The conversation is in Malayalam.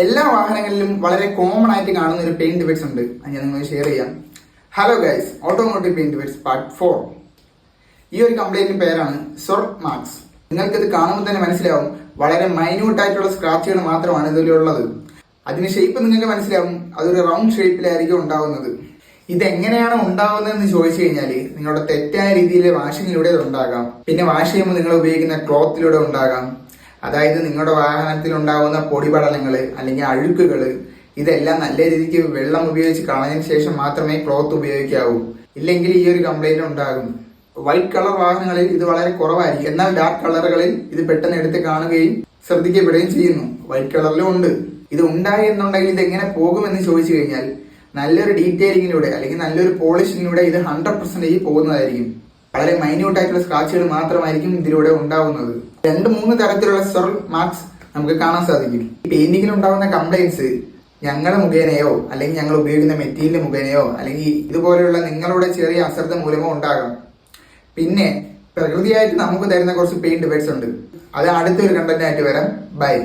എല്ലാ വാഹനങ്ങളിലും വളരെ കോമൺ ആയിട്ട് കാണുന്ന ഒരു പെയിന്റ് ഡിഫക്ട്സ് ഉണ്ട്. അത് ഞാൻ നിങ്ങൾ ഷെയർ ചെയ്യാം. Hello guys, automotive paint defects part 4. ഈ ഒരു കംപ്ലൈന്റിന്റെ പേരാണ് സ്വർട്ട് മാർക്സ്. നിങ്ങൾക്കിത് കാണുമ്പോൾ തന്നെ മനസ്സിലാവും, വളരെ മൈന്യൂട്ട് ആയിട്ടുള്ള സ്ക്രാച്ചുകൾ മാത്രമാണ് ഇതിലുള്ളത്. അതിന് ഷേപ്പ് നിങ്ങൾക്ക് മനസ്സിലാവും, അതൊരു റൗണ്ട് ഷേപ്പിലായിരിക്കും ഉണ്ടാവുന്നത്. ഇതെങ്ങനെയാണ് ഉണ്ടാവുന്നതെന്ന് ചോദിച്ചു കഴിഞ്ഞാൽ നിങ്ങളുടെ തെറ്റായ രീതിയിലെ വാഷിങ്ങിലൂടെ ഇത് ഉണ്ടാകാം. പിന്നെ വാഷ് ചെയ്യുമ്പോൾ നിങ്ങൾ ഉപയോഗിക്കുന്ന ക്ലോത്തിലൂടെ ഉണ്ടാകാം. അതായത് നിങ്ങളുടെ വാഹനത്തിൽ ഉണ്ടാകുന്ന പൊടിപടലങ്ങൾ അല്ലെങ്കിൽ അഴുക്കുകൾ ഇതെല്ലാം നല്ല രീതിക്ക് വെള്ളം ഉപയോഗിച്ച് കളഞ്ഞതിന് ശേഷം മാത്രമേ ക്ലോത്ത് ഉപയോഗിക്കാവൂ. ഇല്ലെങ്കിൽ ഈ ഒരു കംപ്ലൈന്റ് ഉണ്ടാകും. വൈറ്റ് കളർ വാഹനങ്ങളിൽ ഇത് വളരെ കുറവായിരിക്കും, എന്നാൽ ഡാർക്ക് കളറുകളിൽ ഇത് പെട്ടെന്ന് എടുത്ത് കാണുകയും ശ്രദ്ധിക്കപ്പെടുകയും ചെയ്യുന്നു. വൈറ്റ് കളറിലും ഉണ്ട്. ഇത് ഉണ്ടായി എന്നുണ്ടെങ്കിൽ ഇത് എങ്ങനെ പോകുമെന്ന് ചോദിച്ചു കഴിഞ്ഞാൽ നല്ലൊരു ഡീറ്റെയിലിങ്ങിലൂടെ അല്ലെങ്കിൽ നല്ലൊരു പോളിഷിങ്ങിലൂടെ ഇത് 100% പോകുന്നതായിരിക്കും. വളരെ മൈന്യൂട്ട് ആയിട്ടുള്ള സ്ക്രാച്ചുകൾ മാത്രമായിരിക്കും ഇതിലൂടെ ഉണ്ടാവുന്നത്. 2-3 തരത്തിലുള്ള സ്വർട്ട് മാർക്സ് നമുക്ക് കാണാൻ സാധിക്കും. ഈ പെയിന്റിങ്ങിൽ ഉണ്ടാകുന്ന കംപ്ലൈന്റ്സ് ഞങ്ങളുടെ മുഖേനയോ അല്ലെങ്കിൽ ഞങ്ങൾ ഉപയോഗിക്കുന്ന മെറ്റീരിയൽ മുഖേനയോ അല്ലെങ്കിൽ ഇതുപോലെയുള്ള നിങ്ങളുടെ ചെറിയ അശ്രദ്ധ മൂലമോ ഉണ്ടാകാം. പിന്നെ പ്രകൃതിയായിട്ട് നമുക്ക് തരുന്ന കുറച്ച് പെയിന്റ് ഡിഫക്ട്സ് ഉണ്ട്. അത് അടുത്തൊരു കണ്ടന്റ് ആയിട്ട് വരാം. ബൈ.